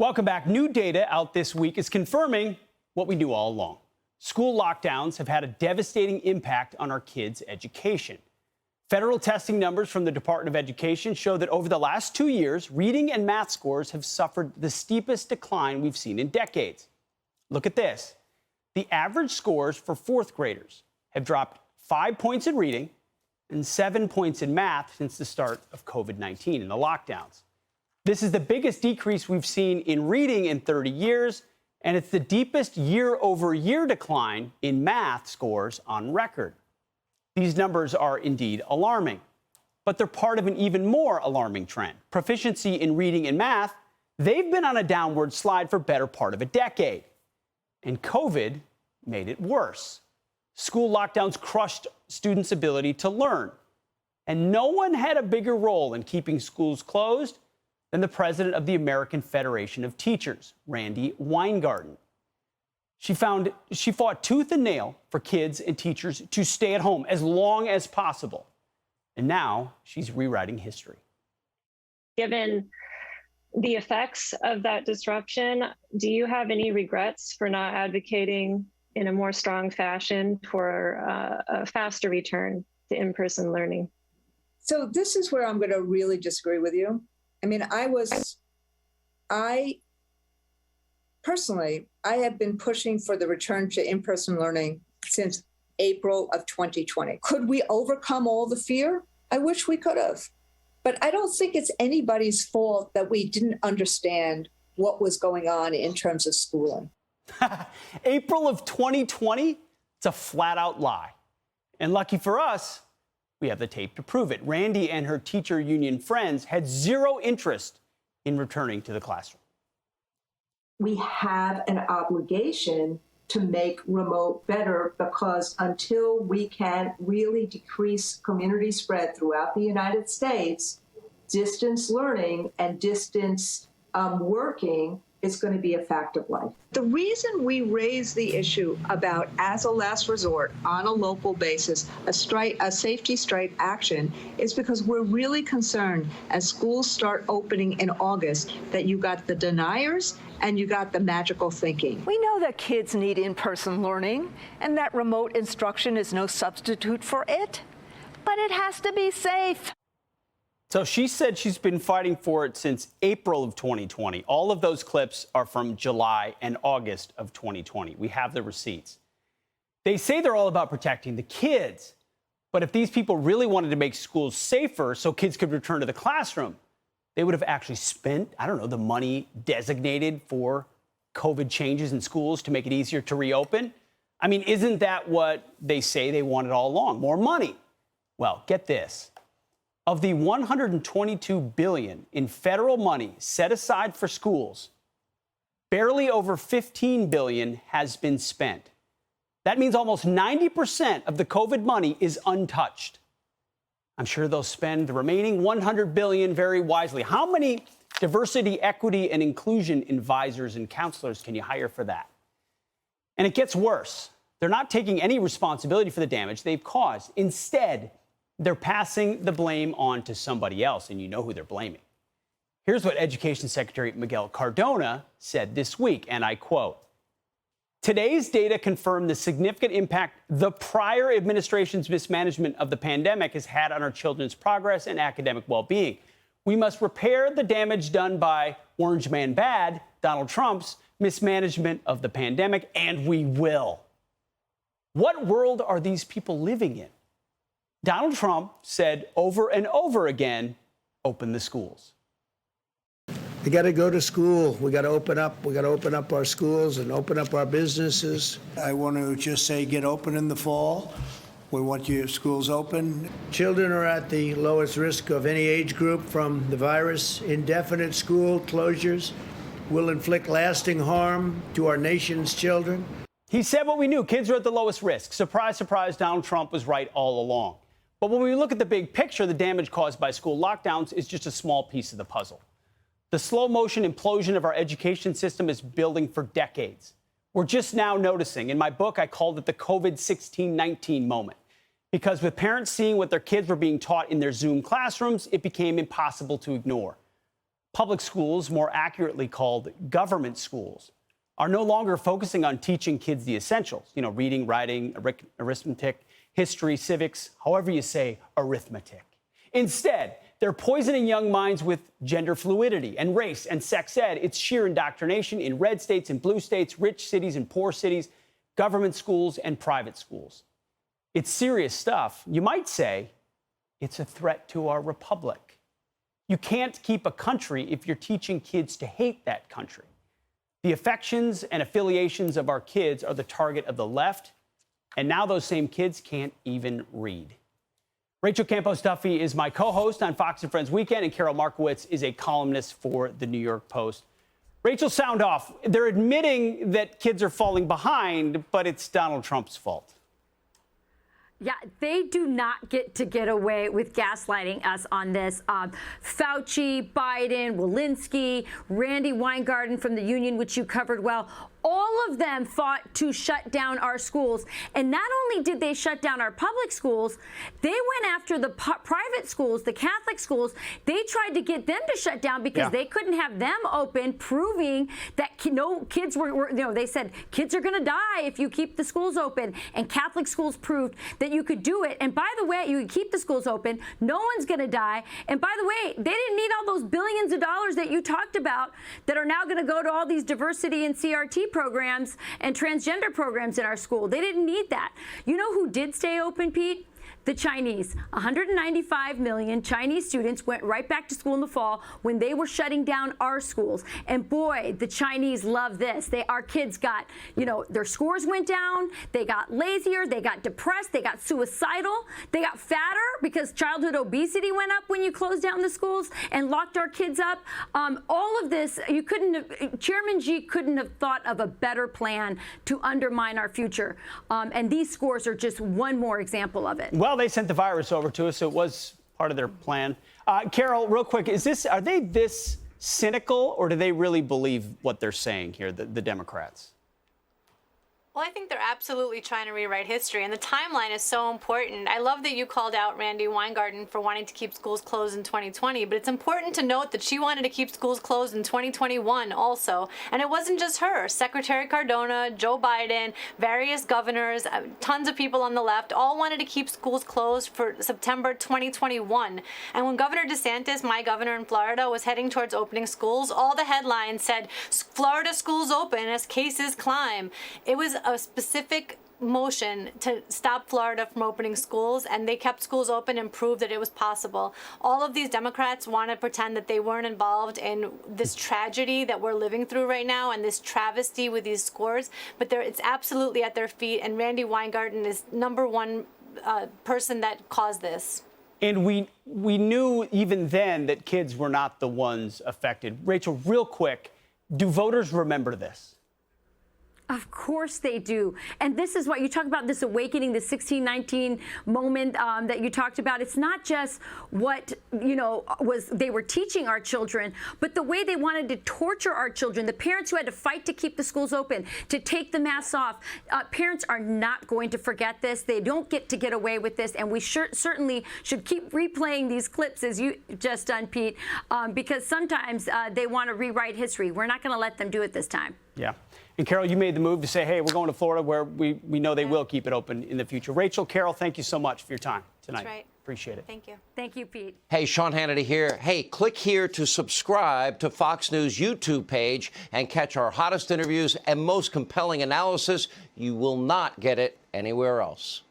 Welcome back. New data out this week is confirming what we knew all along. School lockdowns have had a devastating impact on our kids' education. Federal testing numbers from the Department of Education show that over the last 2 years, reading and math scores have suffered the steepest decline we've seen in decades. Look at this. The average scores for fourth graders have dropped 5 points in reading and 7 points in math since the start of COVID-19 and the lockdowns. This is the biggest decrease we've seen in reading in 30 years, and it's the deepest year-over-year decline in math scores on record. These numbers are indeed alarming, but they're part of an even more alarming trend. Proficiency in reading and math, they've been on a downward slide for better part of a decade, and COVID made it worse. School lockdowns crushed students' ability to learn, and no one had a bigger role in keeping schools closed than the president of the American Federation of Teachers, Randi Weingarten. She fought tooth and nail for kids and teachers to stay at home as long as possible. And now she's rewriting history. Given the effects of that disruption, do you have any regrets for not advocating in a more strong fashion for a faster return to in-person learning? So this is where I'm going to really disagree with you. I mean, I personally have been pushing for the return to in-person learning since April of 2020. Could we overcome all the fear? I wish we could have. But I don't think it's anybody's fault that we didn't understand what was going on in terms of schooling. April of 2020? It's a flat out lie. And lucky for us, we have the tape to prove it. Randi and her teacher union friends had zero interest in returning to the classroom. We have an obligation to make remote better, because until we can really decrease community spread throughout the United States, distance learning and distance working is going to be a fact of life. The reason we raise the issue about, as a last resort, on a local basis, a safety strike action, is because we're really concerned as schools start opening in August that you got the deniers and you got the magical thinking. We know that kids need in-person learning and that remote instruction is no substitute for it, but it has to be safe. So she said she's been fighting for it since April of 2020. All of those clips are from July and August of 2020. We have the receipts. They say they're all about protecting the kids. But if these people really wanted to make schools safer so kids could return to the classroom, they would have actually spent, I don't know, the money designated for COVID changes in schools to make it easier to reopen. I mean, isn't that what they say they wanted all along? More money. Well, get this. Of the $122 billion in federal money set aside for schools, barely over $15 billion has been spent. That means almost 90% of the COVID money is untouched. I'm sure they'll spend the remaining $100 billion very wisely. How many diversity, equity, and inclusion advisors and counselors can you hire for that? And it gets worse. They're not taking any responsibility for the damage they've caused. Instead, they're passing the blame on to somebody else, and you know who they're blaming. Here's what Education Secretary Miguel Cardona said this week, and I quote, "Today's data confirm the significant impact the prior administration's mismanagement of the pandemic has had on our children's progress and academic well-being. We must repair the damage done by Orange Man Bad, Donald Trump's mismanagement of the pandemic, and we will." What world are these people living in? Donald Trump said over and over again, open the schools. We got to go to school. We got to open up. We got to open up our schools and open up our businesses. I want to just say get open in the fall. We want your schools open. Children are at the lowest risk of any age group from the virus. Indefinite school closures will inflict lasting harm to our nation's children. He said what we knew. Kids are at the lowest risk. Surprise, surprise, Donald Trump was right all along. But when we look at the big picture, the damage caused by school lockdowns is just a small piece of the puzzle. The slow motion implosion of our education system is building for decades. We're just now noticing. In my book, I called it the COVID-16-19 moment. Because with parents seeing what their kids were being taught in their Zoom classrooms, it became impossible to ignore. Public schools, more accurately called government schools, are no longer focusing on teaching kids the essentials, reading, writing, arithmetic, history, civics, however you say arithmetic. Instead, they're poisoning young minds with gender fluidity and race and sex ed. It's sheer indoctrination in red states and blue states, rich cities and poor cities, government schools and private schools. It's serious stuff. You might say it's a threat to our republic. You can't keep a country if you're teaching kids to hate that country. The affections and affiliations of our kids are the target of the left, and now those same kids can't even read. Rachel Campos-Duffy is my co-host on Fox and Friends Weekend, and Karol Markowicz is a columnist for the New York Post. Rachel, sound off. They're admitting that kids are falling behind, but it's Donald Trump's fault. Yeah, they do not get away with gaslighting us on this. Fauci, Biden, Walensky, Randy Weingarten from the union, which you covered well, all of them fought to shut down our schools. And not only did they shut down our public schools, they went after the private schools, the Catholic schools. They tried to get them to shut down because they couldn't have them open, proving that no kids were they said kids are going to die if you keep the schools open. And Catholic schools proved that you could do it. And by the way, you could keep the schools open. No one's going to die. And by the way, they didn't need all those billions of dollars that you talked about that are now going to go to all these diversity and CRT programs and transgender programs in our school. They didn't need that. You know who did stay open, Pete? The Chinese. 195 million Chinese students went right back to school in the fall when they were shutting down our schools. And boy, the Chinese love this. Our kids got, their scores went down, they got lazier, they got depressed, they got suicidal, they got fatter because childhood obesity went up when you closed down the schools and locked our kids up. All of this, Chairman Xi couldn't have thought of a better plan to undermine our future. And these scores are just one more example of it. Well, they sent the virus over to us, so it was part of their plan. Karol, real quick, are they this cynical, or do they really believe what they're saying here, the Democrats? Well, I think they're absolutely trying to rewrite history, and the timeline is so important. I love that you called out Randy Weingarten for wanting to keep schools closed in 2020, but it's important to note that she wanted to keep schools closed in 2021 also. And it wasn't just her. Secretary Cardona, Joe Biden, various governors, tons of people on the left all wanted to keep schools closed for September 2021. And when Governor DeSantis, my governor in Florida, was heading towards opening schools, all the headlines said, Florida schools open as cases climb. It was a specific motion to stop Florida from opening schools, and they kept schools open and proved that it was possible. All of these Democrats want to pretend that they weren't involved in this tragedy that we're living through right now and this travesty with these scores, but it's absolutely at their feet, and Randy Weingarten is number one person that caused this. And we knew even then that kids were not the ones affected. Rachel, real quick, do voters remember this? Of course they do. And this is what you talk about, this awakening, the 1619 moment that you talked about. It's not just what, they were teaching our children, but the way they wanted to torture our children, the parents who had to fight to keep the schools open, to take the masks off. Parents are not going to forget this. They don't get away with this. And we certainly should keep replaying these clips, as you just done, Pete, because sometimes they want to rewrite history. We're not going to let them do it this time. Yeah. And Karol, you made the move to say, hey, we're going to Florida where we know they will keep it open in the future. Rachel, Karol, thank you so much for your time tonight. That's right. Appreciate it. Thank you. Thank you, Pete. Hey, Sean Hannity here. Hey, click here to subscribe to Fox News YouTube page and catch our hottest interviews and most compelling analysis. You will not get it anywhere else.